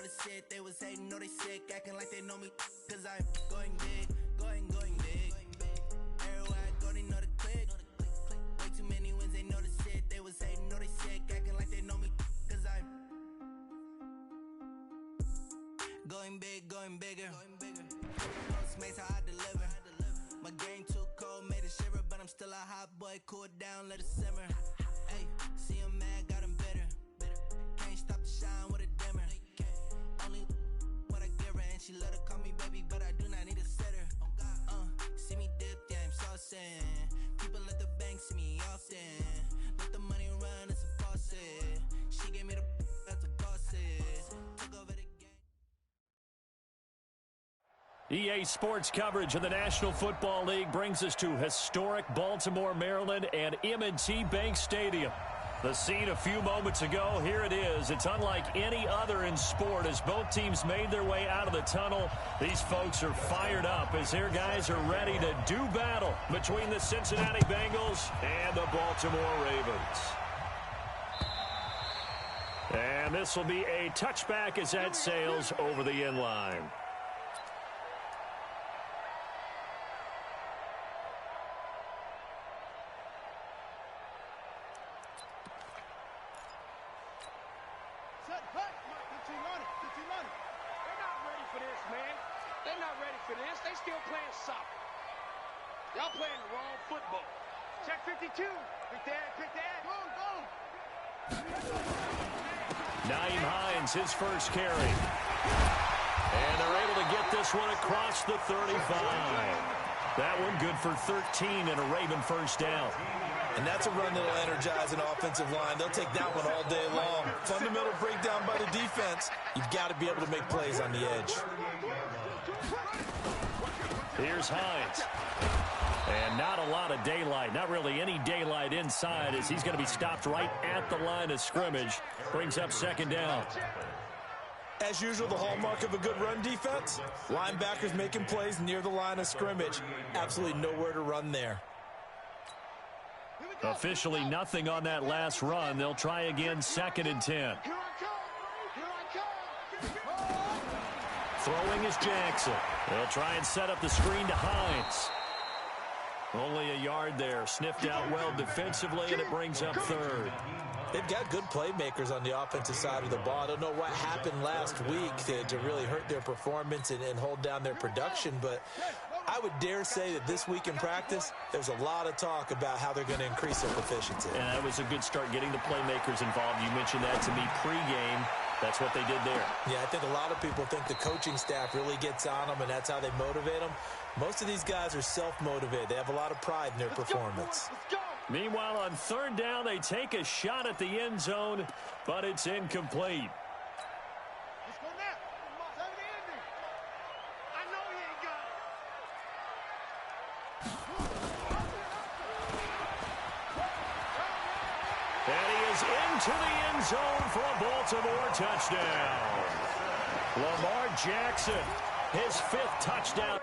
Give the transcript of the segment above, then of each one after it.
notice it. They was hating, know they sick, acting like they know me, cause I'm going big, going big. Everywhere I go, they know the click. Way too many wins, they notice it. They was hating, know they sick, acting like they know me, cause I'm going big, going bigger. Makes how I deliver. My game too cold, made it shiver, but I'm still a hot boy. Cool it down, let it simmer. Hey, see him mad, got him bitter. Can't stop the shine with a dimmer. Only what I give her, and she let her call me baby, but I do not need a sitter. See me dip, yeah, I'm saucing. People let the bank see me often. Let the money run, it's a faucet. She gave me the that's a boss it. Took over the EA Sports coverage of the National Football League brings us to historic Baltimore, Maryland, and M&T Bank Stadium. The scene a few moments ago, here it is. It's unlike any other in sport as both teams made their way out of the tunnel. These folks are fired up as their guys are ready to do battle between the Cincinnati Bengals and the Baltimore Ravens. And this will be a touchback as that sails over the end line. Y'all playing the wrong football. Check 52. Pick that. Boom. Naeem Hines, his first carry. And they're able to get this one across the 35. That one good for 13 and a Raven first down. And that's a run that'll energize an offensive line. They'll take that one all day long. Fundamental breakdown by the defense. You've got to be able to make plays on the edge. Here's Hines. And not a lot of daylight, not really any daylight inside as he's going to be stopped right at the line of scrimmage. Brings up second down. As usual, the hallmark of a good run defense, linebackers making plays near the line of scrimmage. Absolutely nowhere to run there. Officially nothing on that last run. They'll try again, 2nd and 10. Throwing is Jackson. They'll try and set up the screen to Hines. Only a yard there. Sniffed out well defensively, and it brings up 3rd. They've got good playmakers on the offensive side of the ball. I don't know what happened last week to really hurt their performance and hold down their production, but I would dare say that this week in practice, there's a lot of talk about how they're going to increase their proficiency. And that was a good start, getting the playmakers involved. You mentioned that to me pregame. That's what they did there. Yeah, I think a lot of people think the coaching staff really gets on them, and that's how they motivate them. Most of these guys are self-motivated. They have a lot of pride in their performance. Let's go. Meanwhile, on 3rd down, they take a shot at the end zone, but it's incomplete. Let's go now. Come on. I know he ain't got it. And he is into the end zone for a Baltimore touchdown. Lamar Jackson, his 5th touchdown.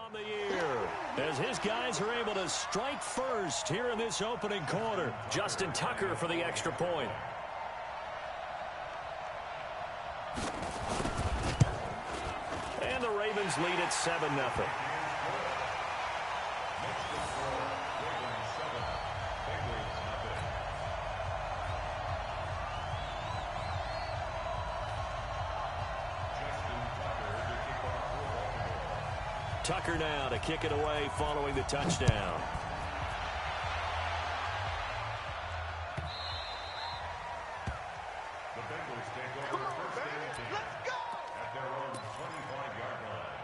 on the year, as his guys are able to strike first here in this opening quarter. Justin Tucker for the extra point. And the Ravens lead at 7-0. Tucker now to kick it away following the touchdown. The Bengals take over first and 10 at their own 25-yard line.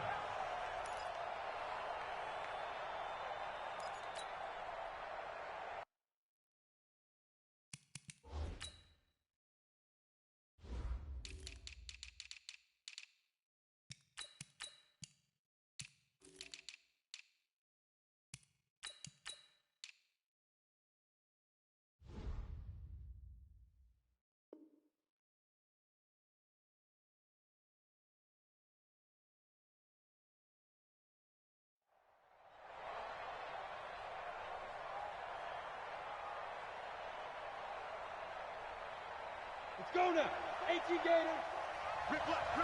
Let's go now. 18 Gators. Rip left.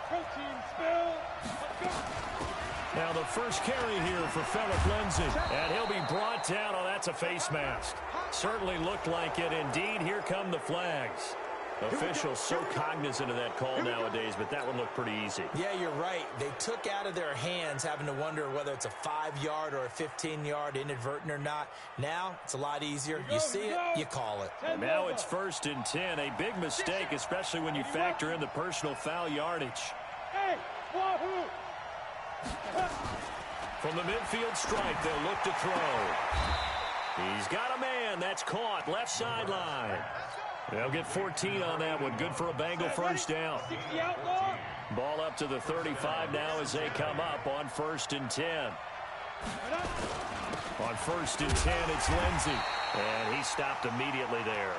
Protein spill. Let's go. Now the first carry here for Phillip Lindsay. And he'll be brought down. Oh, that's a face mask. Certainly looked like it. Indeed, here come the flags. Officials so cognizant of that call nowadays, but that one looked pretty easy. Yeah, you're right. They took out of their hands having to wonder whether it's a 5-yard or a 15-yard inadvertent or not. Now, it's a lot easier. You see it, you call it. And now it's 1st and 10. A big mistake, especially when you factor in the personal foul yardage. Hey, wahoo! From the midfield stripe, they'll look to throw. He's got a man. That's caught. Left sideline. They'll get 14 on that one. Good for a Bengal first down. Ball up to the 35 now as they come up on 1st and 10. On 1st and 10, it's Lindsay. And he stopped immediately there.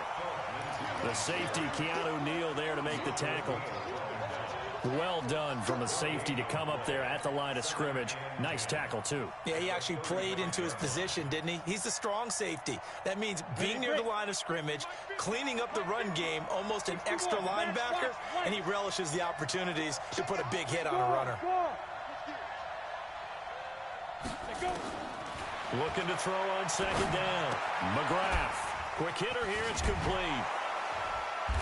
The safety, Keanu Neal, there to make the tackle. Well done from a safety to come up there at the line of scrimmage. Nice tackle, too. Yeah, he actually played into his position, didn't he? He's the strong safety. That means being near the line of scrimmage, cleaning up the run game, almost an extra linebacker, and he relishes the opportunities to put a big hit on a runner. Looking to throw on 2nd down. McGrath. Quick hitter here. It's complete.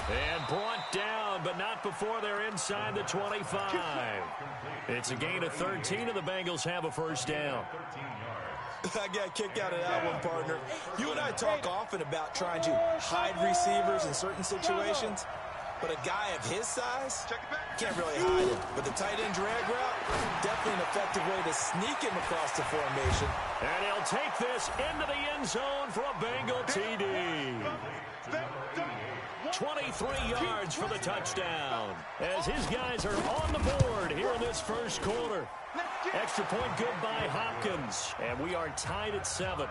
And brought down, but not before they're inside the 25. It's a gain of 13, and the Bengals have a first down. I got a kick out of that one, partner. You and I talk often about trying to hide receivers in certain situations, but a guy of his size can't really hide him. But the tight end drag route, definitely an effective way to sneak him across the formation. And he'll take this into the end zone for a Bengal TD. 23 yards for the touchdown as his guys are on the board here in this first quarter. Extra point good by Hopkins, and we are tied at 7.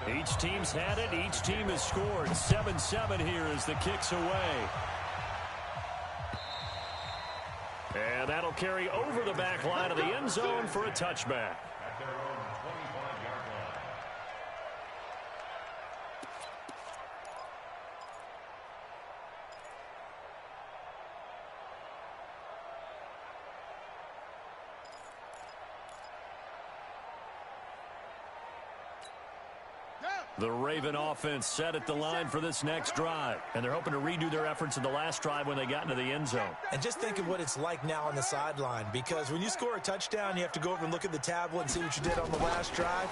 Each team's had it. Each team has scored. 7-7 here as the kick's away. And that'll carry over the back line of the end zone for a touchback. The Raven offense set at the line for this next drive, and they're hoping to redo their efforts in the last drive when they got into the end zone. And just think of what it's like now on the sideline, because when you score a touchdown, you have to go over and look at the tablet and see what you did on the last drive.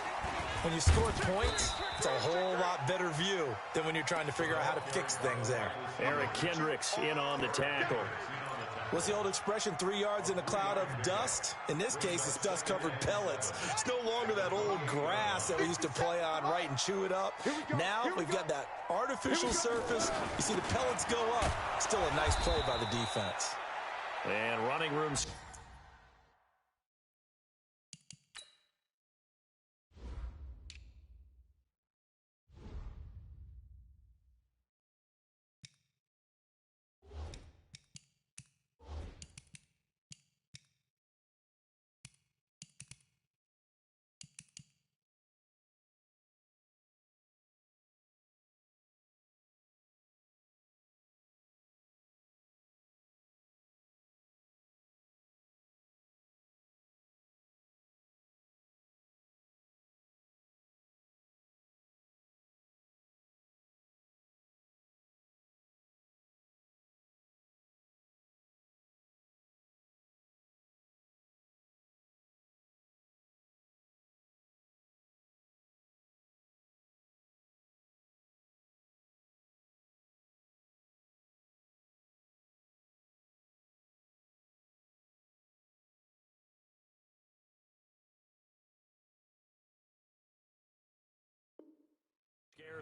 When you score points, it's a whole lot better view than when you're trying to figure out how to fix things there. Eric Kendricks in on the tackle. What's the old expression, 3 yards in a cloud of dust? In this case, it's dust-covered pellets. It's no longer that old grass that we used to play on, right, and chew it up. Now we've got that artificial surface. You see the pellets go up. Still a nice play by the defense. And running room.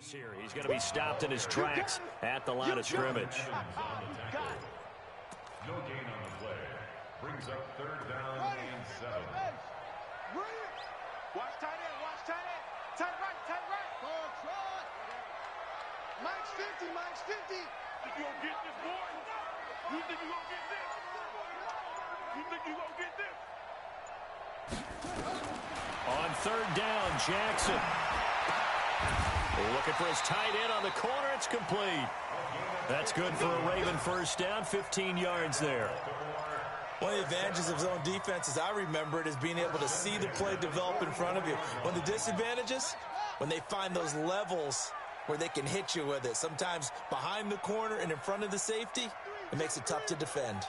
Here. He's going to be stopped in his tracks at the line of scrimmage. No gain on the play. Brings up third down and 7. Watch tight end, watch tight end. Tight right, tight right. Mike's 50, Mike's 50. Think you gonna get this, boy? You think you gonna get this? You think you gonna get this? On third down, Jackson. Looking for his tight end on the corner. It's complete. That's good for a Raven first down, 15 yards there. One of the advantages of zone defense, as I remember it, is being able to see the play develop in front of you. One of the disadvantages, when they find those levels where they can hit you with it. Sometimes behind the corner and in front of the safety, it makes it tough to defend.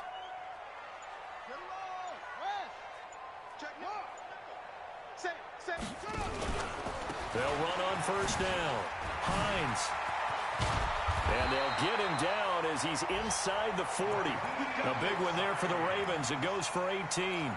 They'll run on first down. Hines. And they'll get him down as he's inside the 40. A big one there for the Ravens. It goes for 18.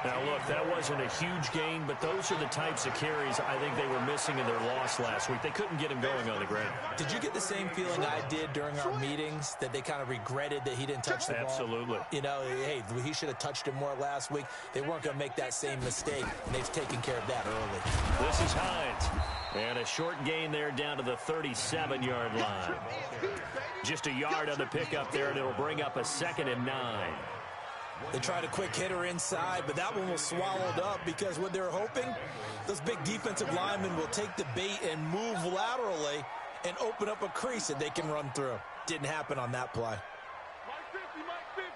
Now, look, that wasn't a huge gain, but those are the types of carries I think they were missing in their loss last week. They couldn't get him going on the ground. Did you get the same feeling I did during our meetings, that they kind of regretted that he didn't touch the ball? Absolutely. You know, hey, he should have touched him more last week. They weren't going to make that same mistake, and they've taken care of that early. This is Hines. And a short gain there down to the 37-yard line. Just a yard on the pickup there, and it'll bring up a 2nd and 9. They tried a quick hitter inside, but that one was swallowed up because what they're hoping, those big defensive linemen will take the bait and move laterally and open up a crease that they can run through. Didn't happen on that play. Mike 50, Mike 50.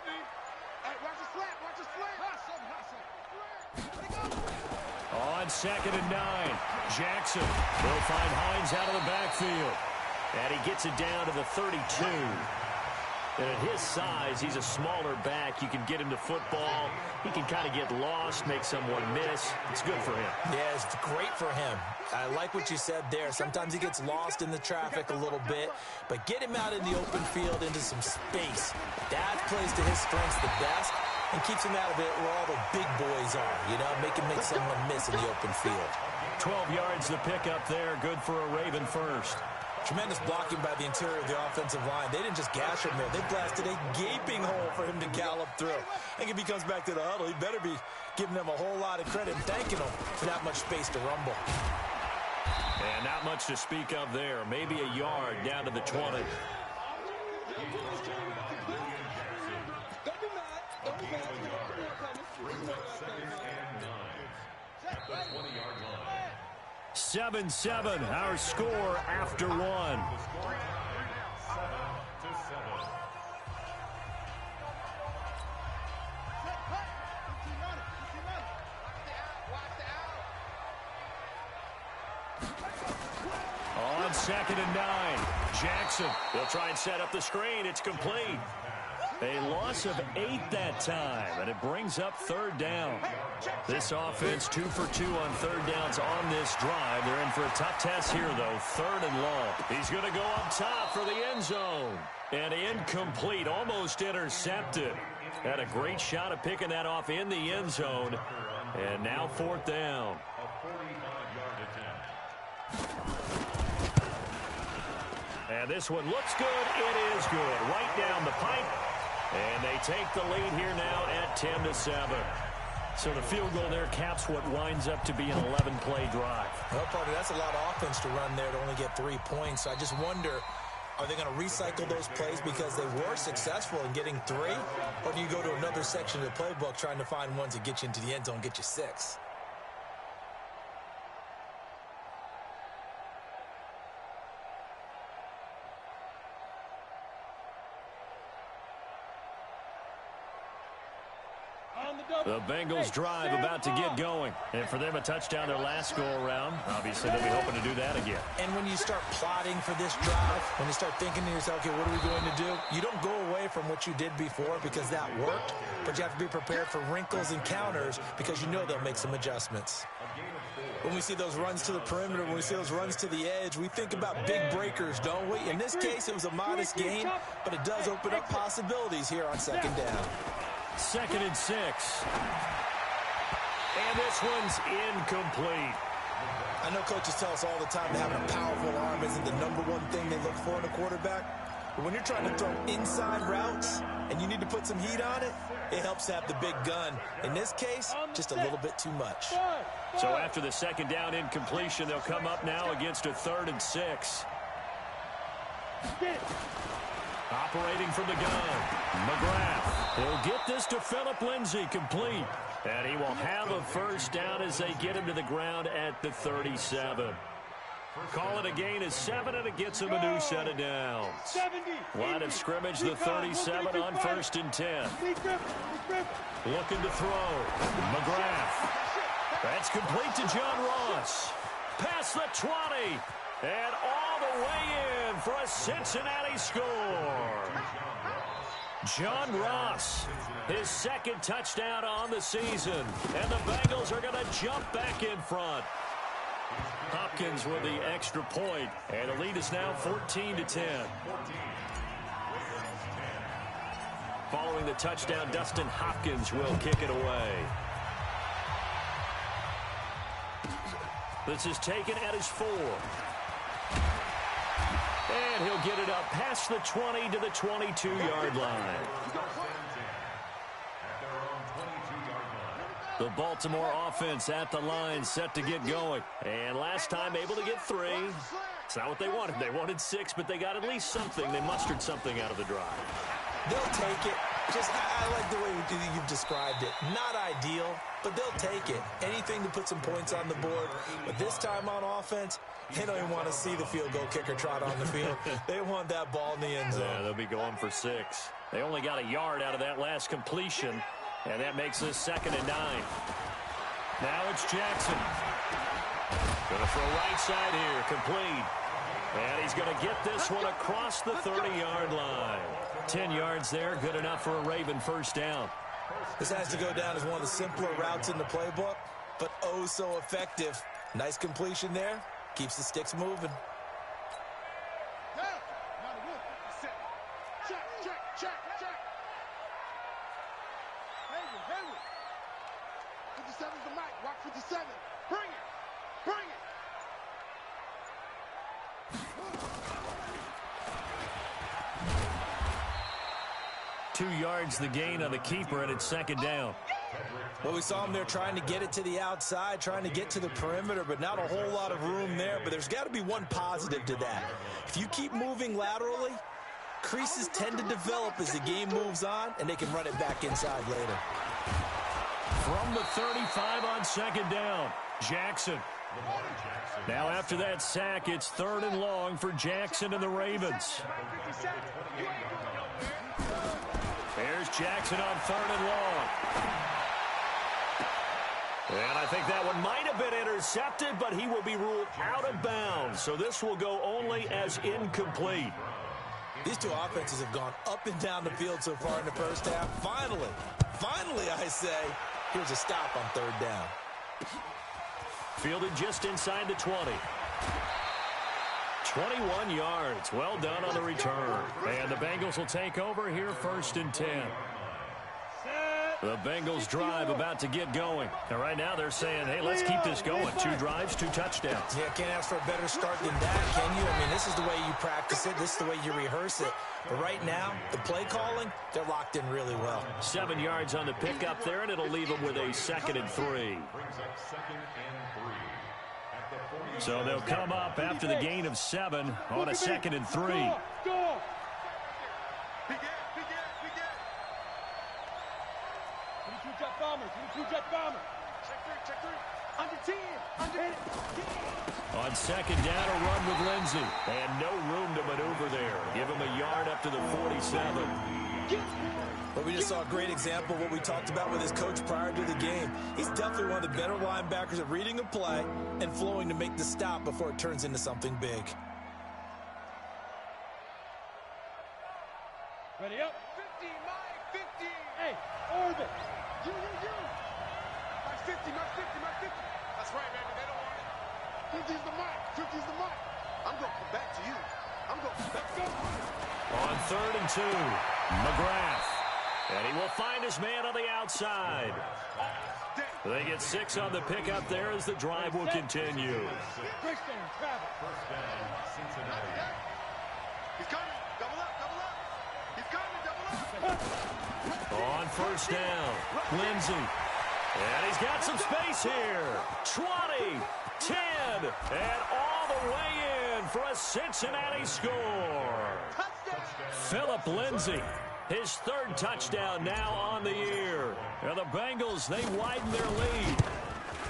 Hey, watch the slant, watch the slant. On 2nd and 9, Jackson will find Hines out of the backfield. And he gets it down to the 32. And at his size, he's a smaller back. You can get him to football. He can kind of get lost, make someone miss. It's good for him. Yeah, it's great for him. I like what you said there. Sometimes he gets lost in the traffic a little bit, but get him out in the open field into some space. That plays to his strengths the best and keeps him out of it where all the big boys are, you know, make someone miss in the open field. 12 yards to pick up there. Good for a Raven first. Tremendous blocking by the interior of the offensive line. They didn't just gash him there. They blasted a gaping hole for him to gallop through. I think if he comes back to the huddle, he better be giving them a whole lot of credit and thanking them for that much space to rumble. And not much to speak of there. Maybe a yard down to the 20. At the 20-yard line. 7-7, our score after one. The score now 7-7. On 2nd and 9, Jackson. They'll try and set up the screen. It's complete. A loss of 8 that time, and it brings up 3rd down. This offense 2 for 2 on 3rd downs on this drive. They're in for a tough test here, though. 3rd and long. He's going to go up top for the end zone. And incomplete, almost intercepted. Had a great shot at picking that off in the end zone. And now 4th down. A 45-yard attempt. And this one looks good. It is good. Right down the pipe. And they take the lead here now at 10-7. So the field goal there caps what winds up to be an 11-play drive. Well, partner, that's a lot of offense to run there to only get 3 points. So I just wonder, are they going to recycle those plays because they were successful in getting 3? Or do you go to another section of the playbook trying to find ones that get you into the end zone, get you 6? The Bengals drive about to get going. And for them, a touchdown their last go-around. Obviously, they'll be hoping to do that again. And when you start plotting for this drive, when you start thinking to yourself, okay, what are we going to do? You don't go away from what you did before because that worked, but you have to be prepared for wrinkles and counters because you know they'll make some adjustments. When we see those runs to the perimeter, when we see those runs to the edge, we think about big breakers, don't we? In this case, it was a modest gain, but it does open up possibilities here on 2nd down. 2nd and 6. And this one's incomplete. I know coaches tell us all the time that having a powerful arm isn't the #1 thing they look for in a quarterback. But when you're trying to throw inside routes and you need to put some heat on it, it helps to have the big gun. In this case, just a little bit too much. So after the second down incompletion, they'll come up now against a 3rd and 6. Operating from the gun, McGrath. He'll get this to Phillip Lindsay, complete. And he will have a first down as they get him to the ground at the 37. Call it a gain of 7, and it gets him a new set of downs. Line of scrimmage, the 37 on 1st and 10. Looking to throw. McGrath. That's complete to John Ross. Past the 20. And all the way in for a Cincinnati score. John Ross, his 2nd touchdown on the season. And the Bengals are going to jump back in front. Hopkins with the extra point, and the lead is now 14-10. Following the touchdown, Dustin Hopkins will kick it away. This is taken at his 4. And he'll get it up past the 20 to the 22-yard line. The Baltimore offense at the line, set to get going. And last time able to get 3. It's not what they wanted. They wanted 6, but they got at least something. They mustered something out of the drive. They'll take it. I like the way you've described it. Not ideal, but they'll take it. Anything to put some points on the board. But this time on offense, they don't even want to see the field goal kicker trot on the field. They want that ball in the end zone. Yeah, they'll be going for 6. They only got a yard out of that last completion. And that makes this 2nd and 9. Now it's Jackson. Going to throw right side here, complete. And he's going to get this one across the 30-yard line. 10 yards there, good enough for a Raven first down. This has to go down as one of the simpler routes in the playbook, but oh so effective. Nice completion there. Keeps the sticks moving. The gain on the keeper, and it's 2nd down. Well, we saw him there trying to get it to the outside, trying to get to the perimeter, but not a whole lot of room there. But there's got to be one positive to that. If you keep moving laterally, creases tend to develop as the game moves on, and they can run it back inside later. From the 35 on 2nd down, Jackson. Now after that sack, it's 3rd and long for Jackson and the Ravens. Here's Jackson on 3rd and long. And I think that one might have been intercepted, but he will be ruled out of bounds. So this will go only as incomplete. These two offenses have gone up and down the field so far in the first half. Finally, I say, here's a stop on 3rd down. Fielded just inside the 20. 21 yards. Well done on the return. And the Bengals will take over here 1st and 10. The Bengals drive about to get going. And right now they're saying, hey, let's keep this going. 2 drives, 2 touchdowns. Yeah, can't ask for a better start than that, can you? I mean, this is the way you practice it. This is the way you rehearse it. But right now, the play calling, they're locked in really well. 7 yards on the pickup there, and it'll leave them with a 2nd and 3. So they'll come up after the gain of 7 on a 2nd and 3. On 2nd down, a run with Lindsay. And no room to maneuver there. Give him a yard up to the 47. But we just saw a great example of what we talked about with his coach prior to the game. He's definitely one of the better linebackers at reading a play and flowing to make the stop before it turns into something big. Ready up. 50, Mike, 50. Hey, orbit. You. My 50, my 50, my 50. That's right, baby. They don't want it. 50's the mic. 50's the mic. I'm going to come back to you. I'm going to come back. Go. On 3rd and 2, McGrath. And he will find his man on the outside. They get 6 on the pickup there as the drive will continue. First down, Cincinnati. He's coming. Double up, double up. He's coming, double up. On first down, Lindsey. And he's got some space here. 20, 10, and all the way in for a Cincinnati score. Phillip Lindsey, his 3rd touchdown now on the year. And the Bengals, they widen their lead.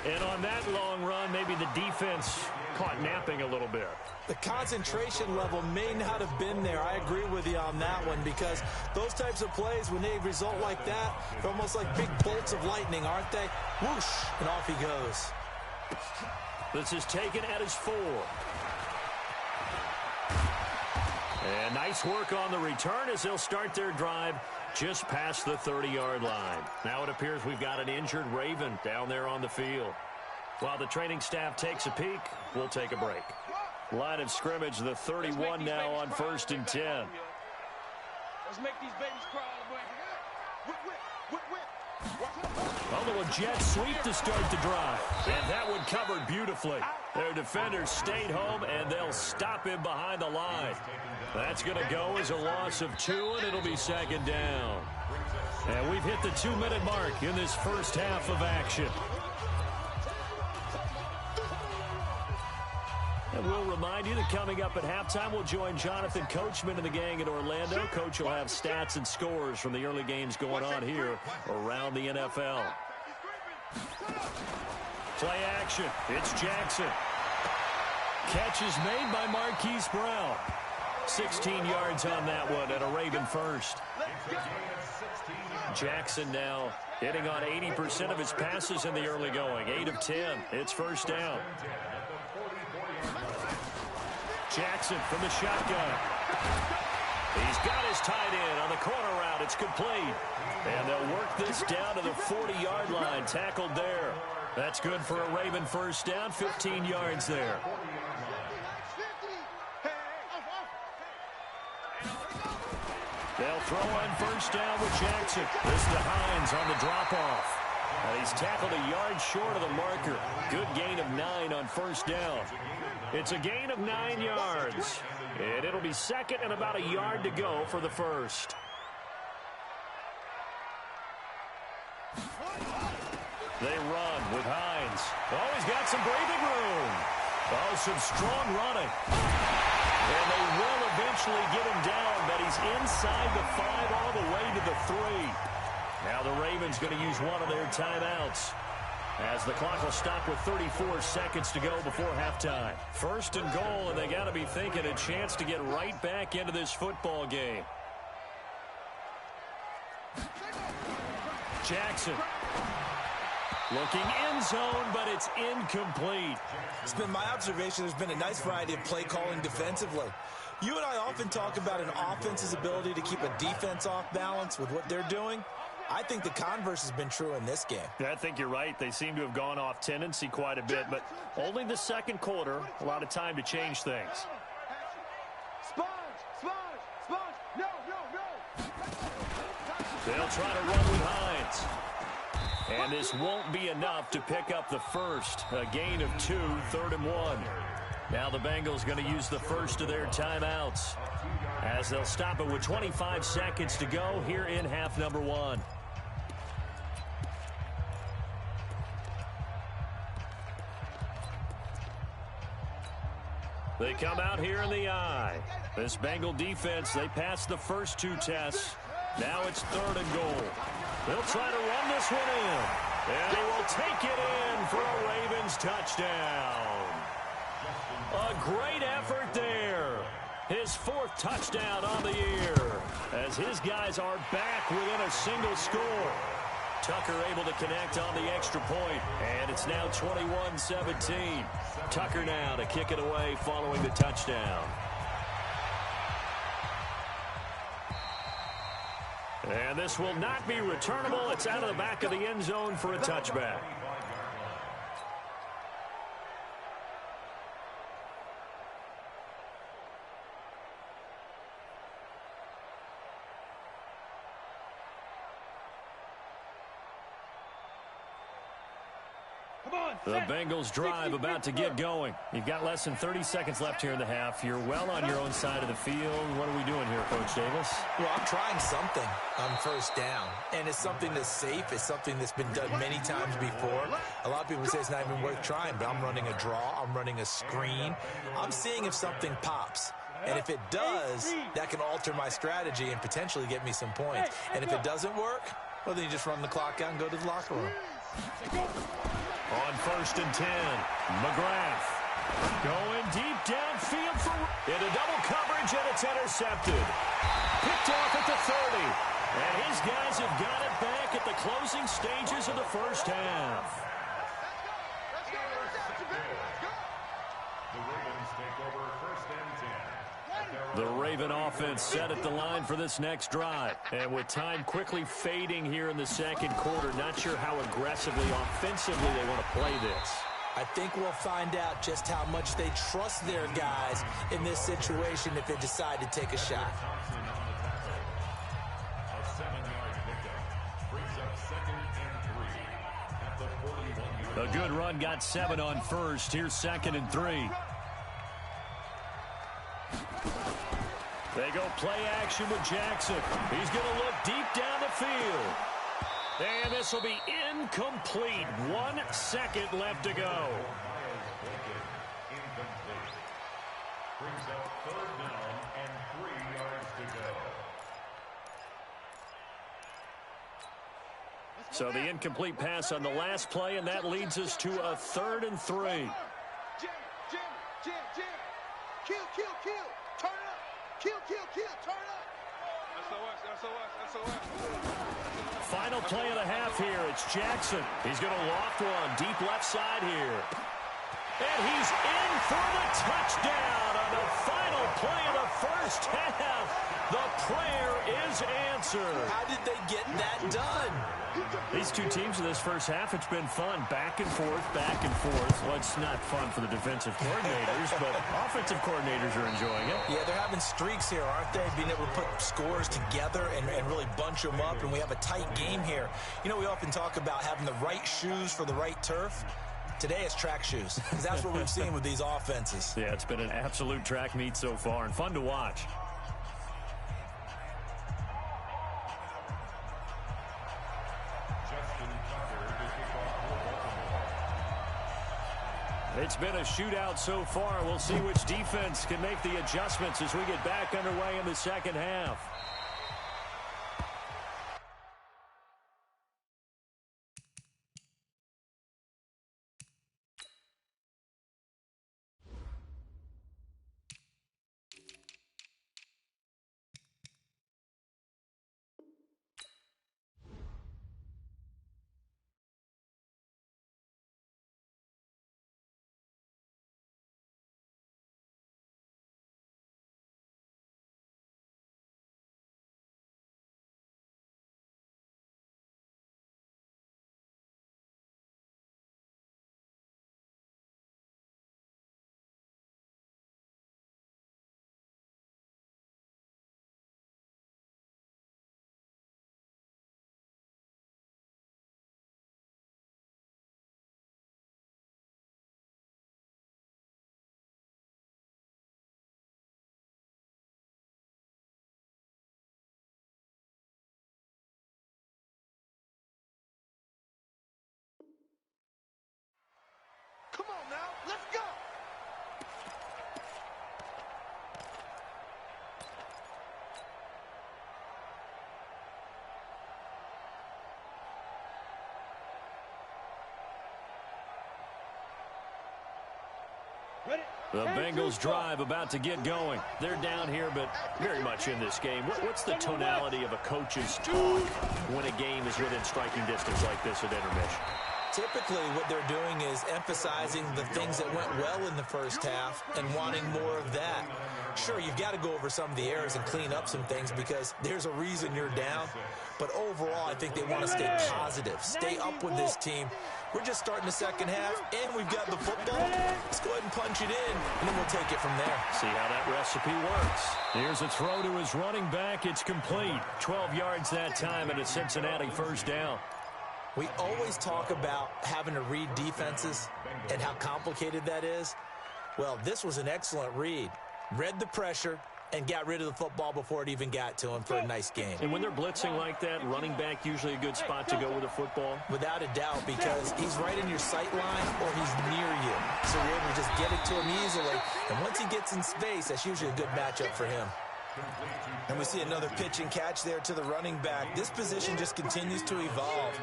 And on that long run, maybe the defense caught napping a little bit. The concentration level may not have been there. I agree with you on that one, because those types of plays, when they result like that, they're almost like big bolts of lightning, aren't they? Whoosh, and off he goes. This is taken at his 4. And nice work on the return as they'll start their drive just past the 30-yard line. Now it appears we've got an injured Raven down there on the field. While the training staff takes a peek, we'll take a break. Line of scrimmage, the 31 now on 1st and 10. Let's make these babies cry. A little jet sweep to start the drive. And that one covered beautifully. Their defenders stayed home, and they'll stop him behind the line. That's going to go as a loss of 2, and it'll be 2nd down. And we've hit the 2-minute mark in this first half of action. And we'll remind you that coming up at halftime, we'll join Jonathan Coachman and the gang in Orlando. Coach will have stats and scores from the early games going on here around the NFL. Play action. It's Jackson. Catch is made by Marquise Brown. 16 yards on that one and a Raven first. Jackson now hitting on 80% of his passes in the early going. 8 of 10. It's first down. Jackson from the shotgun. He's got his tight end on the corner route. It's complete. And they'll work this down to the 40-yard line. Tackled there. That's good for a Raven first down. 15 yards there. They'll throw on first down with Jackson. This to Hines on the drop-off. And he's tackled a yard short of the marker. Good gain of 9 on first down. It's a gain of 9 yards. And it'll be 2nd and about a yard to go for the first. They run with Hines. Oh, he's got some breathing room. Oh, some strong running. And they will eventually get him down, but he's inside the 5 all the way to the 3. Now the Ravens going to use one of their timeouts, as the clock will stop with 34 seconds to go before halftime. 1st and goal, and they got to be thinking a chance to get right back into this football game. Jackson looking end zone, but it's incomplete. It's been my observation there's been a nice variety of play calling defensively. You and I often talk about an offense's ability to keep a defense off balance with what they're doing. I think the converse has been true in this game. Yeah, I think you're right. They seem to have gone off tendency quite a bit, but only the 2nd quarter, a lot of time to change things. They'll try to run with Hines. And this won't be enough to pick up the first. A gain of 2, 3rd and 1. Now the Bengals going to use the first of their timeouts, as they'll stop it with 25 seconds to go here in half number 1. They come out here in the eye. This Bengal defense, they passed the first 2 tests. Now it's 3rd and goal. They'll try to run this one in. And he will take it in for a Ravens touchdown. A great effort there. His 4th touchdown on the year, as his guys are back within a single score. Tucker able to connect on the extra point, and it's now 21-17. Tucker now to kick it away following the touchdown. And this will not be returnable. It's out of the back of the end zone for a touchback. The Bengals drive about to get going. You've got less than 30 seconds left here in the half. You're well on your own side of the field. What are we doing here, Coach Davis? Well, I'm trying something on first down, and it's something that's safe. It's something that's been done many times before. A lot of people say it's not even worth trying, but I'm running a draw. I'm running a screen. I'm seeing if something pops. And if it does, that can alter my strategy and potentially get me some points. And if it doesn't work, well, then you just run the clock out and go to the locker room. On 1st and 10, McGrath going deep downfield into double coverage, and it's intercepted. Picked off at the 30. And his guys have got it back at the closing stages of the first half. The Ravens take over 1st and 10. The Raven offense set at the line for this next drive. And with time quickly fading here in the second quarter, not sure how aggressively, offensively they want to play this. I think we'll find out just how much they trust their guys in this situation if they decide to take a shot. A 7-yard pickup brings up 2nd and 3 at the 41-yard line. A good run got 7 on first. Here's 2nd and 3. They go play action with Jackson. He's going to look deep down the field. And this will be incomplete. 1 second left to go. Incomplete. Brings up 3rd down and 3 yards to go. So the incomplete pass on the last play, and that leads us to a 3rd and 3. Jim. Kill. Turn up. Kill. Turn up. SOS. Final play of the half here. It's Jackson. He's going to loft one deep left side here. And he's in for the touchdown on the final play of the first half. The prayer is answered. How did they get that done? These two teams in this first half, it's been fun. Back and forth. Well, it's not fun for the defensive coordinators, but offensive coordinators are enjoying it. Yeah, they're having streaks here, aren't they? Being able to put scores together and really bunch them up, and we have a tight game here. You know, we often talk about having the right shoes for the right turf. Today it's track shoes, because that's what we've seen with these offenses. Yeah, it's been an absolute track meet so far, and fun to watch. It's been a shootout so far. We'll see which defense can make the adjustments as we get back underway in the second half. Come on now, let's go. The Bengals drive about to get going. They're down here, but very much in this game. What's the tonality of a coach's talk when a game is within striking distance like this at intermission? Typically, what they're doing is emphasizing the things that went well in the first half and wanting more of that. Sure, you've got to go over some of the errors and clean up some things because there's a reason you're down. But overall, I think they want to stay positive, stay up with this team. We're just starting the second half, and we've got the football. Let's go ahead and punch it in, and then we'll take it from there. See how that recipe works. Here's a throw to his running back. It's complete. 12 yards that time, and a Cincinnati first down. We always talk about having to read defenses and how complicated that is. Well, this was an excellent read. Read the pressure and got rid of the football before it even got to him for a nice game. And when they're blitzing like that, running back usually a good spot to go with the football? Without a doubt, because he's right in your sight line or he's near you. So you're able to just get it to him easily. And once he gets in space, that's usually a good matchup for him. And we see another pitch and catch there to the running back. This position just continues to evolve.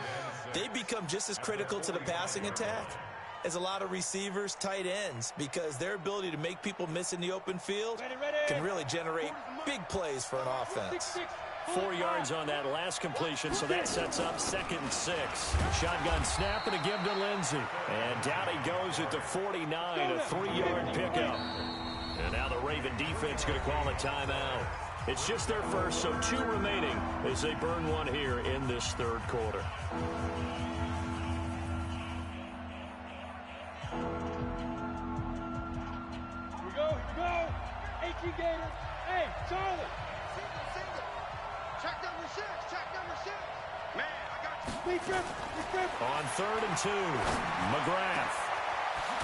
They become just as critical to the passing attack as a lot of receivers, tight ends, because their ability to make people miss in the open field can really generate big plays for an offense. 4 yards on that last completion, so that sets up 2nd and 6. Shotgun snap and a give to Lindsey. And down he goes at the 49, a 3-yard pickup. And now the Raven defense going to call a timeout. It's just their first, so 2 remaining as they burn one here in this 3rd quarter. Here we go. 18 Gators. Hey, Charlie. Single. Check number 6. Man, I got you. Be trip. On 3rd and 2, McGrath.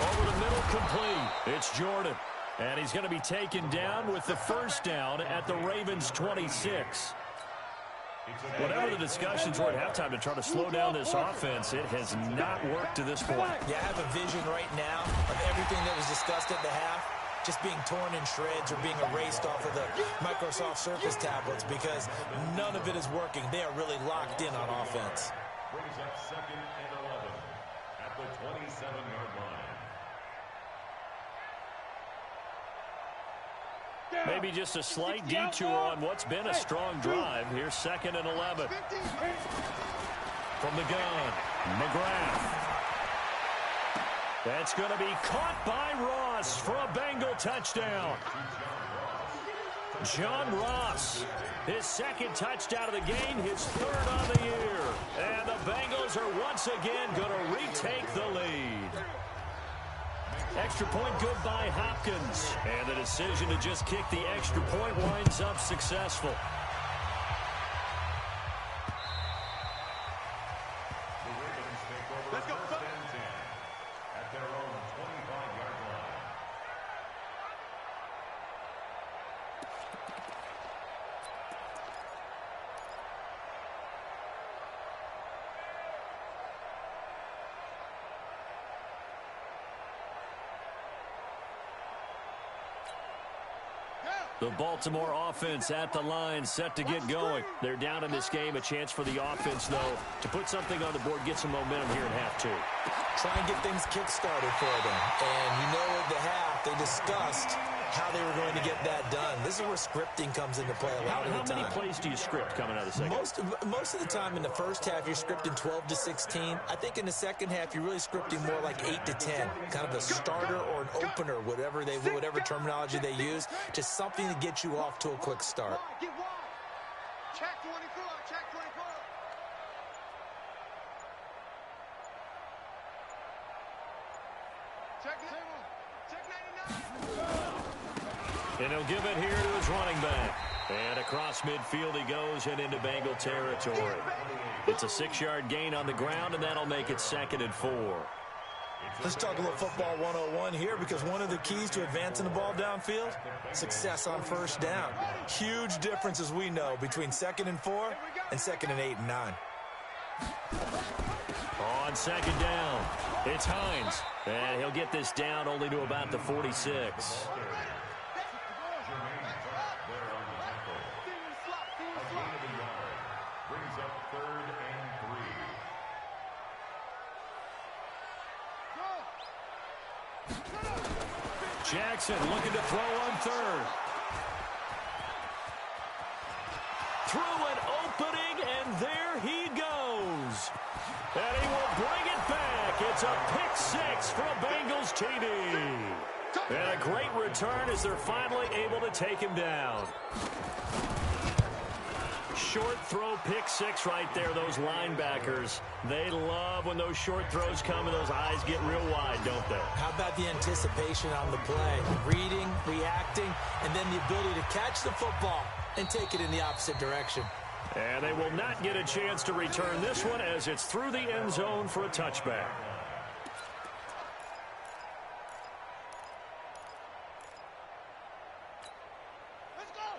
Over the middle, complete. It's Jordan. And he's going to be taken down with the first down at the Ravens' 26. Whatever the discussions were at halftime to try to slow down this offense, it has not worked to this point. Yeah, I have a vision right now of everything that was discussed at the half just being torn in shreds or being erased off of the Microsoft Surface tablets because none of it is working. They are really locked in on offense. Brings up 2nd and 11 at the 27-yard line. Maybe just a slight detour on what's been a strong drive. Here's 2nd and 11. From the gun, McGrath. That's going to be caught by Ross for a Bengal touchdown. John Ross, his 2nd touchdown of the game, his 3rd on the year. And the Bengals are once again going to retake the lead. Extra point good by Hopkins. And the decision to just kick the extra point winds up successful. Let's go. At their own 25-yard line. The Baltimore offense at the line, set to get going. They're down in this game. A chance for the offense, though, to put something on the board, get some momentum here in half 2. Try and get things kick-started for them. And you know at the half, they discussed how they were going to get that done. This is where scripting comes into play a lot of the time. How many plays do you script coming out of the second? Most of the time in the first half, you're scripting 12 to 16. I think in the second half, you're really scripting more like 8 to 10. Kind of a starter or an opener, whatever terminology they use. Just something to get you off to a quick start. Check 24. Check 99. And he'll give it here to his running back. And across midfield he goes and into Bengal territory. It's a 6-yard gain on the ground, and that'll make it 2nd and 4. Let's talk a little football 101 here, because one of the keys to advancing the ball downfield, success on first down. Huge difference, as we know, between 2nd and 4 and 2nd and 8 and 9. On 2nd down, it's Hines. And he'll get this down only to about the 46. Brings up 3rd and 3. Jackson looking to throw on 3rd. Through an opening, and there he goes. And he will bring it back. It's a pick 6 for a Bengals TD. And a great return as they're finally able to take him down. Short throw, pick 6 right there. Those linebackers, they love when those short throws come and those eyes get real wide, don't they? How about the anticipation on the play? Reading, reacting, and then the ability to catch the football and take it in the opposite direction. And they will not get a chance to return this one as it's through the end zone for a touchback.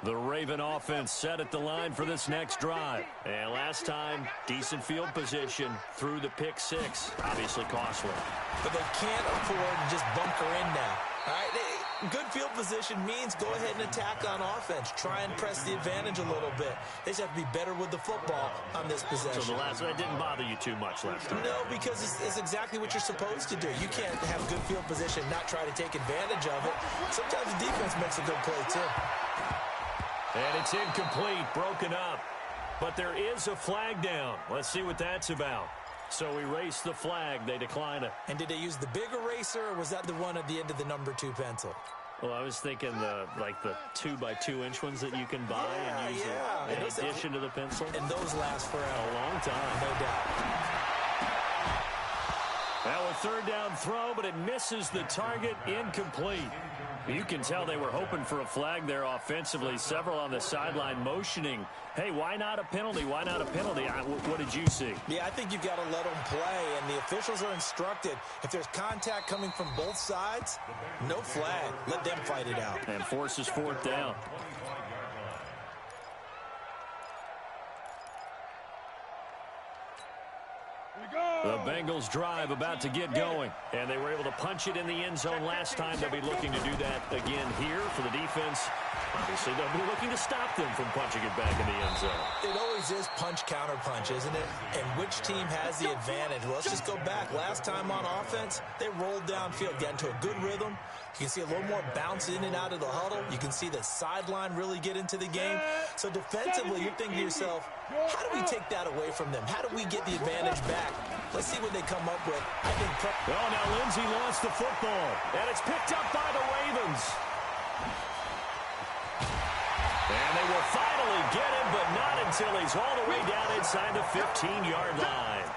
The Raven offense set at the line for this next drive. And last time, decent field position through the pick six. Obviously costly. But they can't afford to just bunker in now. All right? Good field position means go ahead and attack on offense. Try and press the advantage a little bit. They just have to be better with the football on this possession. So that didn't bother you too much last time? No, because it's exactly what you're supposed to do. You can't have good field position and not try to take advantage of it. Sometimes the defense makes a good play, too. And it's incomplete, broken up. But there is a flag down. Let's see what that's about. So erase the flag. They decline it. And did they use the big eraser, or was that the one at the end of the number 2 pencil? Well, I was thinking the 2x2-inch ones that you can buy and use in addition to the pencil. And those last for a long time. No doubt. Now a third down throw, but it misses the target, incomplete. You can tell they were hoping for a flag there offensively. Several on the sideline motioning, hey, why not a penalty? Why not a penalty? What did you see? Yeah, I think you've got to let them play, and the officials are instructed. If there's contact coming from both sides, no flag. Let them fight it out. And forces fourth down. The Bengals drive about to get going, and they were able to punch it in the end zone last time. They'll be looking to do that again here for the defense. Obviously, they'll be looking to stop them from punching it back in the end zone. It always is punch-counter-punch, isn't it? And which team has the advantage? Well, let's just go back. Last time on offense, they rolled downfield, got into a good rhythm. You can see a little more bounce in and out of the huddle. You can see the sideline really get into the game. So defensively, you're thinking to yourself, how do we take that away from them? How do we get the advantage back? Let's see what they come up with. I think. Oh, now Lindsey lost the football, and it's picked up by the Ravens. And they will finally get him, but not until he's all the way down inside the 15-yard line.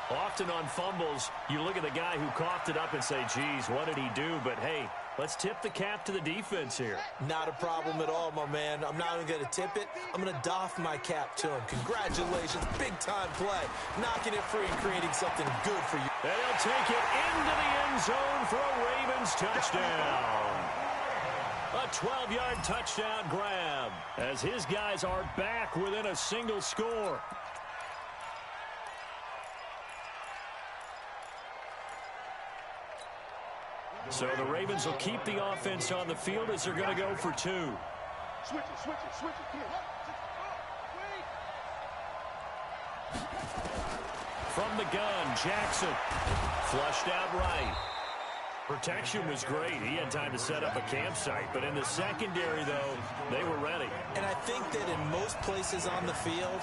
Often on fumbles, you look at the guy who coughed it up and say, geez, what did he do? But, hey, let's tip the cap to the defense here. Not a problem at all, my man. I'm not even going to tip it. I'm going to doff my cap to him. Congratulations. Big-time play. Knocking it free and creating something good for you. And he'll take it into the end zone for a Ravens touchdown. A 12-yard touchdown grab as his guys are back within a single score. So the Ravens will keep the offense on the field as they're going to go for 2. Switch it. Come on. From the gun, Jackson flushed out right. Protection was great. He had time to set up a campsite. But in the secondary, though, they were ready. And I think that in most places on the field,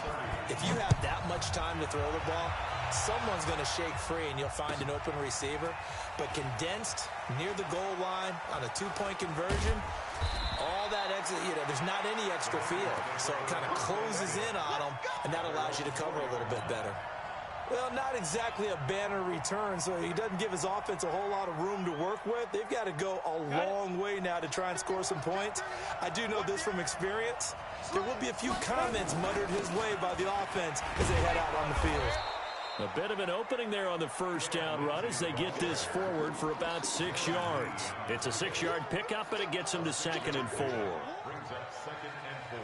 if you have that much time to throw the ball, someone's going to shake free and you'll find an open receiver. But condensed near the goal line on a 2-point conversion, all that extra, there's not any extra field. So it kind of closes in on them, and that allows you to cover a little bit better. Well, not exactly a banner return, so he doesn't give his offense a whole lot of room to work with. They've got to go a long way now to try and score some points. I do know this from experience. There will be a few comments muttered his way by the offense as they head out on the field. A bit of an opening there on the first down run as they get this forward for about 6 yards. It's a 6-yard pickup, and it gets them to 2nd and 4. Brings up 2nd and 4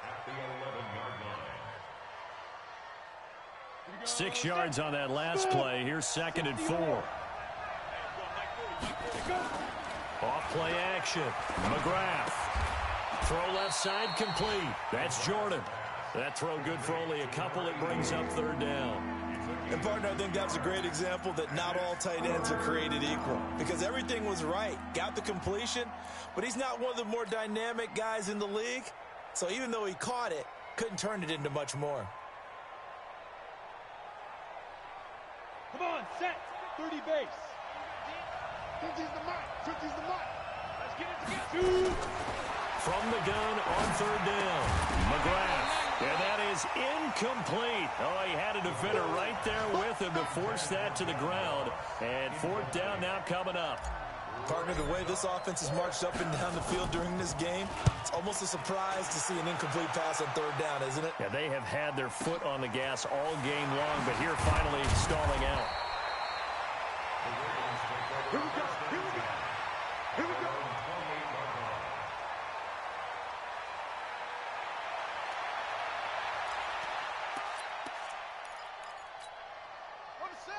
at the 11-yard line. 6 yards on that last play. Here's 2nd and 4. Off play action. McGrath. Throw left side complete. That's Jordan. That throw good for only a couple. It brings up 3rd down. And, partner, I think that's a great example that not all tight ends are created equal. Because everything was right. Got the completion, but he's not one of the more dynamic guys in the league. So even though he caught it, couldn't turn it into much more. Come on, set. 30 base. 50's the mark. 50's the mark. Let's get it together. From the gun on 3rd down. McGrath. And that is incomplete. Oh, he had a defender right there with him to force that to the ground. And 4th down now coming up. Partner, the way this offense has marched up and down the field during this game, it's almost a surprise to see an incomplete pass on third down, isn't it? Yeah, they have had their foot on the gas all game long, but here finally stalling out. Here we go. Here we go. Here we go.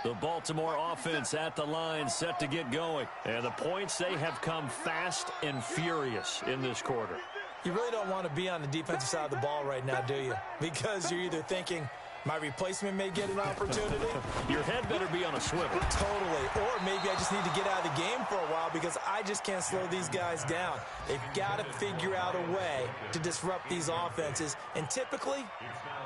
The Baltimore offense at the line, set to get going. And the points, they have come fast and furious in this quarter. You really don't want to be on the defensive side of the ball right now, do you? Because you're either thinking, my replacement may get an opportunity. Your head better be on a swivel. Totally. Or maybe I just need to get out of the game for a while because I just can't slow these guys down. They've got to figure out a way to disrupt these offenses. And typically,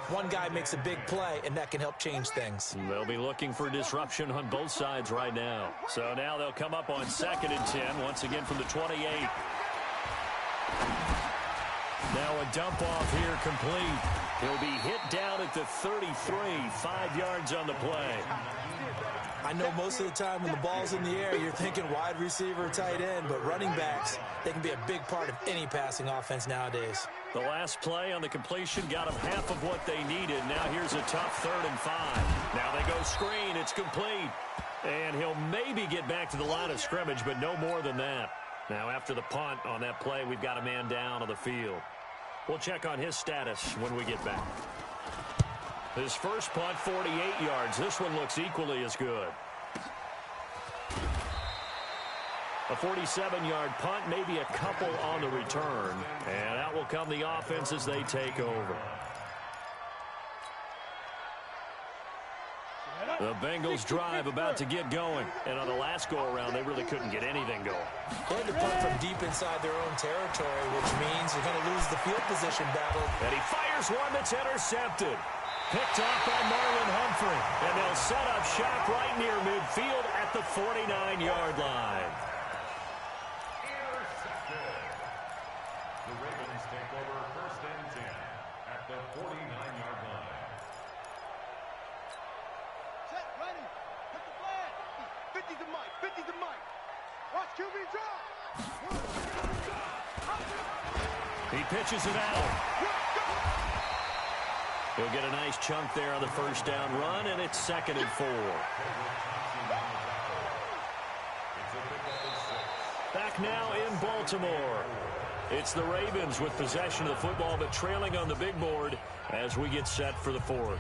one guy makes a big play, and that can help change things. They'll be looking for disruption on both sides right now. So now they'll come up on 2nd and 10, once again from the 28. Now a dump off here complete. He'll be hit down at the 33, 5 yards on the play. I know most of the time when the ball's in the air, you're thinking wide receiver, tight end, but running backs, they can be a big part of any passing offense nowadays. The last play on the completion got them half of what they needed. Now here's a tough 3rd and 5. Now they go screen. It's complete. And he'll maybe get back to the line of scrimmage, but no more than that. Now after the punt on that play, we've got a man down on the field. We'll check on his status when we get back. His first punt, 48 yards. This one looks equally as good. A 47-yard punt, maybe a couple on the return. And out will come the offense as they take over. The Bengals drive about to get going. And on the last go-around, they really couldn't get anything going. They had to punt from deep inside their own territory, which means you're going to lose the field position battle. And he fires one that's intercepted. Picked off by Marlon Humphrey. And they'll set up shop right near midfield at the 49-yard line. Intercepted. The Ravens take over 1st and 10 at the 49-yard line. Set, ready. Hit the flag. 50 to Mike. 50 to Mike. Watch QB drop. He pitches it out. He'll get a nice chunk there on the first down run, and it's 2nd and 4. Back now in Baltimore. It's the Ravens with possession of the football, but trailing on the big board as we get set for the 4th.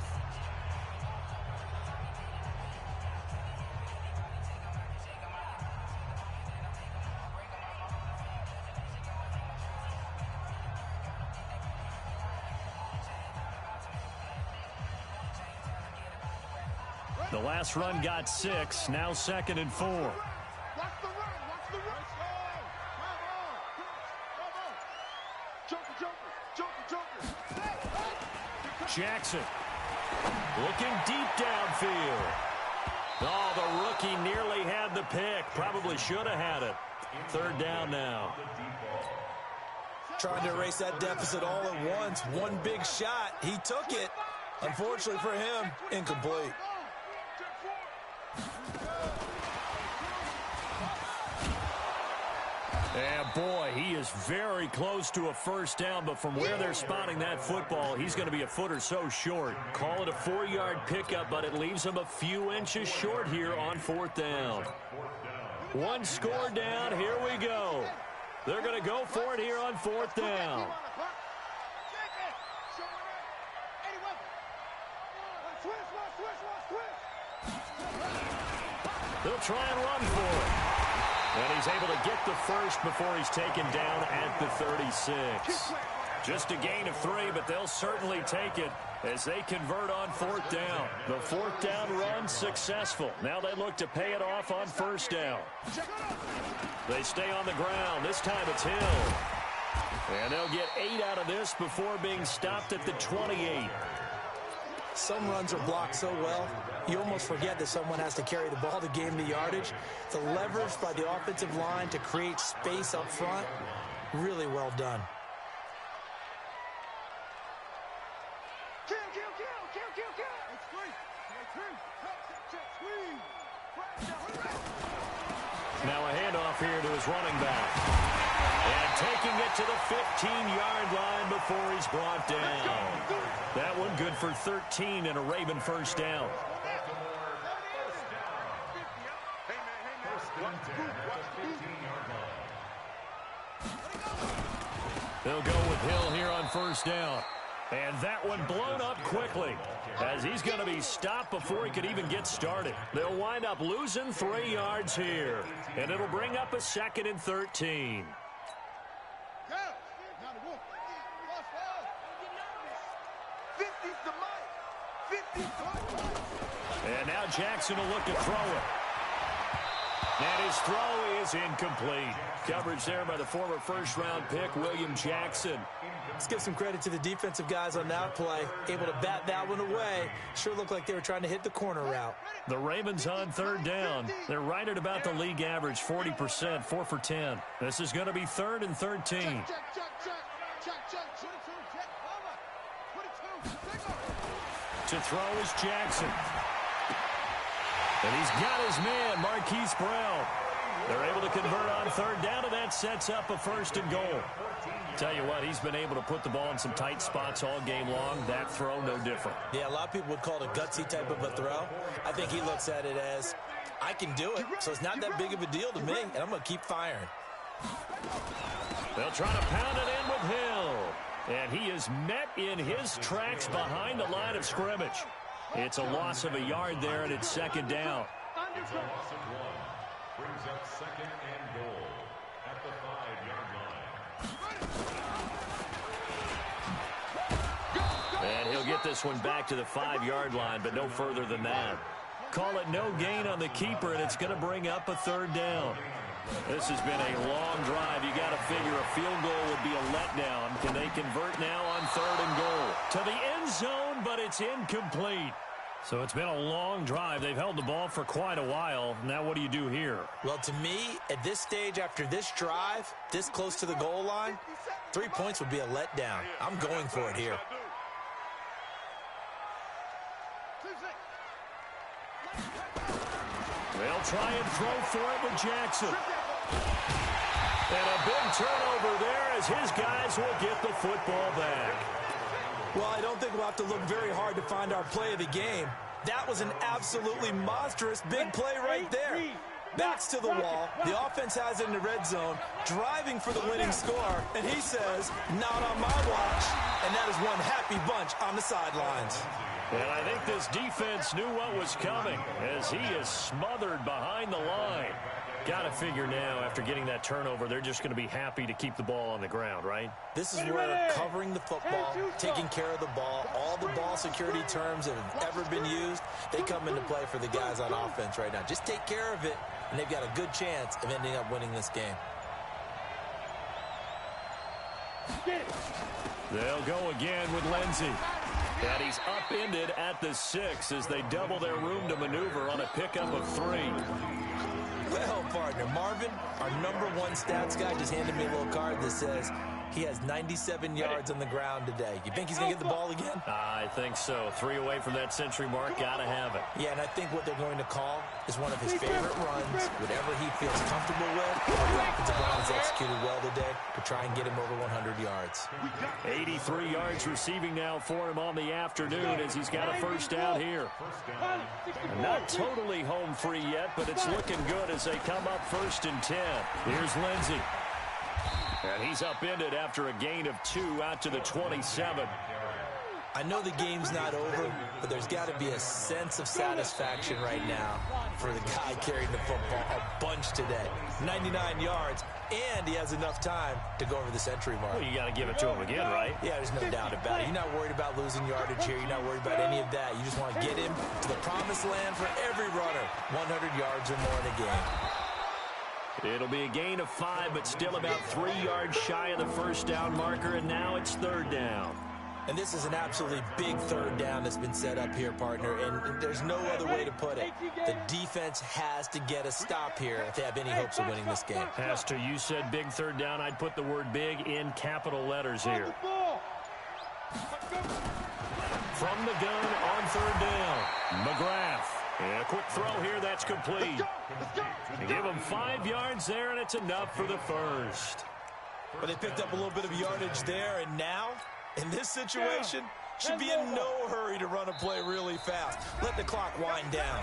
The last run got 6, now 2nd and 4. Watch the run. Watch the run. Joker. Jackson looking deep downfield. Oh, the rookie nearly had the pick. Probably should have had it. 3rd down now. Trying to erase that deficit all at once. One big shot. He took it. Unfortunately for him, incomplete. And boy, he is very close to a first down, but from where they're spotting that football, he's going to be a foot or so short. Call it a 4-yard pickup, but it leaves him a few inches short here on 4th down. One score down, here we go. They're going to go for it here on 4th down. They'll try and run for it. And he's able to get the first before he's taken down at the 36. Just a gain of 3, but they'll certainly take it as they convert on 4th down. The 4th down run successful. Now they look to pay it off on 1st down. They stay on the ground. This time it's Hill. And they'll get 8 out of this before being stopped at the 28. Some runs are blocked so well, you almost forget that someone has to carry the ball to gain the yardage. The leverage by the offensive line to create space up front, really well done. Now a handoff here to his running back. And taking it to the 15-yard line before he's brought down. That one good for 13 and a Raven first down. They'll go with Hill here on first down. And that one blown up quickly as he's going to be stopped before he could even get started. They'll wind up losing 3 yards here. And it'll bring up a 2nd and 13. And now Jackson will look to throw it. And his throw is incomplete. Coverage there by the former first-round pick, William Jackson. Let's give some credit to the defensive guys on that play. Able to bat that one away. Sure looked like they were trying to hit the corner route. The Ravens on third down. They're right at about the league average, 40%, 4 for 10. This is going to be 3rd and 13. To throw is Jackson. And he's got his man, Marquise Brown. They're able to convert on third down, and that sets up a 1st and goal. Tell you what, he's been able to put the ball in some tight spots all game long. That throw, no different. Yeah, a lot of people would call it a gutsy type of a throw. I think he looks at it as, I can do it, so it's not that big of a deal to me, and I'm going to keep firing. They'll try to pound it in with Hill. And he is met in his tracks behind the line of scrimmage. It's a loss of a yard there, and it's 2nd down. It's a loss of 1. Brings up 2nd and goal at the 5-yard line. And he'll get this one back to the 5-yard line, but no further than that. Call it no gain on the keeper, and it's going to bring up a 3rd down. This has been a long drive. You got to figure a field goal would be a letdown. Can they convert now on 3rd and goal? To the end zone, but it's incomplete. So it's been a long drive. They've held the ball for quite a while. Now what do you do here? Well, to me, at this stage, after this drive, this close to the goal line, 3 points would be a letdown. I'm going for it here. They'll try and throw for it with Jackson. And a big turnover there as his guys will get the football back. Well, I don't think we'll have to look very hard to find our play of the game. That was an absolutely monstrous big play right there. Backs to the wall. The offense has it in the red zone, driving for the winning score. And he says, not on my watch. And that is one happy bunch on the sidelines. And I think this defense knew what was coming as he is smothered behind the line. Got to figure now, after getting that turnover, they're just going to be happy to keep the ball on the ground, right? This is where covering the football, taking care of the ball, all the ball security terms that have ever been used, they come into play for the guys on offense right now. Just take care of it, and they've got a good chance of ending up winning this game. They'll go again with Lindsey. And he's upended at the 6 as they double their room to maneuver on a pickup of 3. Well, partner, Marvin, our #1 stats guy, just handed me a little card that says he has 97 yards on the ground today. You think he's going to get the ball again? I think so. 3 away from that century mark. Got to have it. Yeah, and I think what they're going to call is one of his favorite runs, whatever he feels comfortable with. The offensive line has executed well today to try and get him over 100 yards. 83 yards receiving now for him on the afternoon as he's got a 1st down here. Not totally home free yet, but it's looking good as they come up 1st and 10. Here's Lindsey. And he's upended after a gain of 2 out to the 27. I know the game's not over, but there's got to be a sense of satisfaction right now for the guy carrying the football a bunch today. 99 yards, and he has enough time to go over the century mark. Well, you got to give it to him again, right? Yeah, there's no doubt about it. You're not worried about losing yardage here. You're not worried about any of that. You just want to get him to the promised land for every runner. 100 yards or more in a game. It'll be a gain of 5, but still about 3 yards shy of the 1st down marker, and now it's 3rd down. And this is an absolutely big 3rd down that's been set up here, partner, and there's no other way to put it. The defense has to get a stop here if they have any hopes of winning this game. Has to. You said big 3rd down. I'd put the word big in capital letters here. From the gun on 3rd down, McGrath. And a quick throw here, that's complete. They give him 5 yards there, and it's enough for the first. But they picked up a little bit of yardage there, and now, in this situation, should be in no hurry to run a play really fast. Let the clock wind down.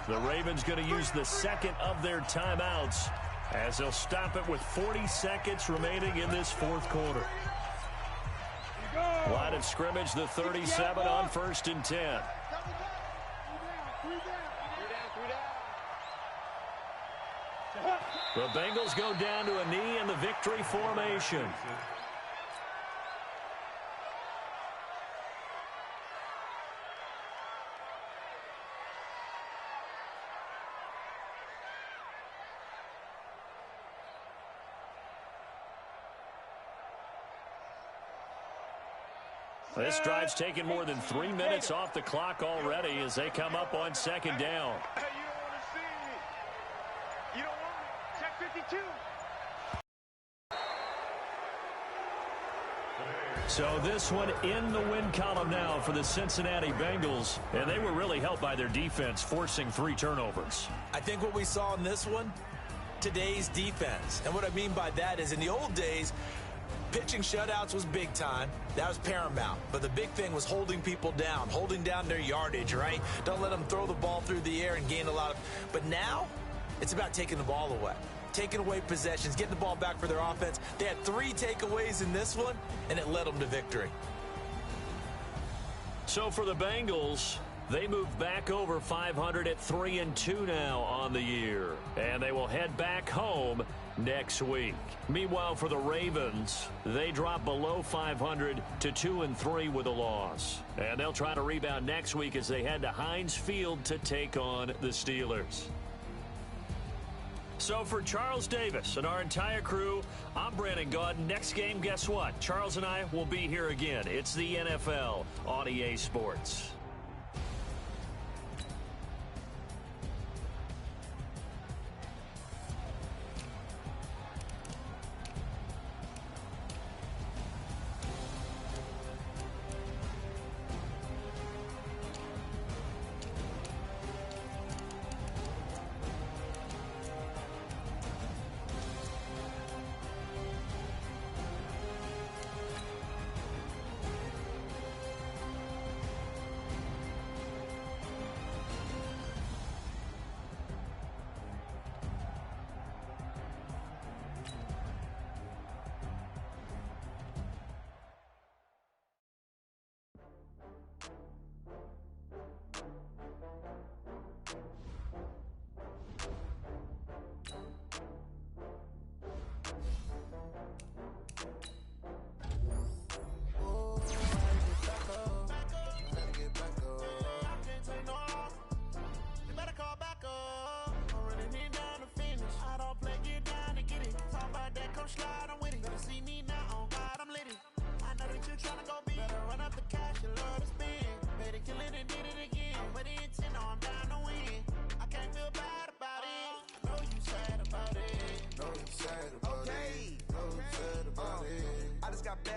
The Ravens going to use the second of their timeouts as they'll stop it with 40 seconds remaining in this fourth quarter. Line of scrimmage, the 37 on 1st and 10. The Bengals go down to a knee in the victory formation. This drive's taken more than 3 minutes off the clock already as they come up on 2nd down. Hey, you don't want to see me. You don't want me. Check 52. So this one in the win column now for the Cincinnati Bengals, and they were really helped by their defense, forcing 3 turnovers. I think what we saw in this one, today's defense. And what I mean by that is in the old days, pitching shutouts was big time. That was paramount. But the big thing was holding people down, holding down their yardage, right? Don't let them throw the ball through the air and gain a lot of... But now, it's about taking the ball away. Taking away possessions, getting the ball back for their offense. They had 3 takeaways in this one, and it led them to victory. So for the Bengals, they move back over 500 at 3-2 now on the year. And they will head back home next week. Meanwhile, for the Ravens, they drop below 500 to 2-3 with a loss. And they'll try to rebound next week as they head to Heinz Field to take on the Steelers. So for Charles Davis and our entire crew, I'm Brandon Gaudin. Next game, guess what? Charles and I will be here again. It's the NFL on EA Sports.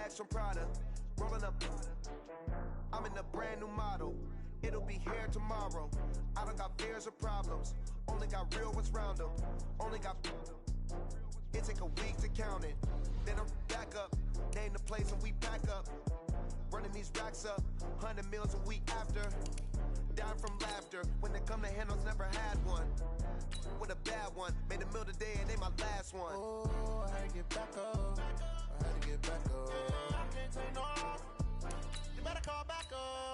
Some Prada, rolling up. I'm in a brand new model. It'll be here tomorrow. I don't got fears or problems. Only got real ones round them. Only got. It take a week to count it. Then I'm back up. Name the place and we back up. Running these racks up. 100 meals a week after. Dying from laughter. When it come to handles, never had one. With a bad one. Made a meal today and they my last one. Oh, I had to get back up. I had to get back up. I can't take no. You better call back up.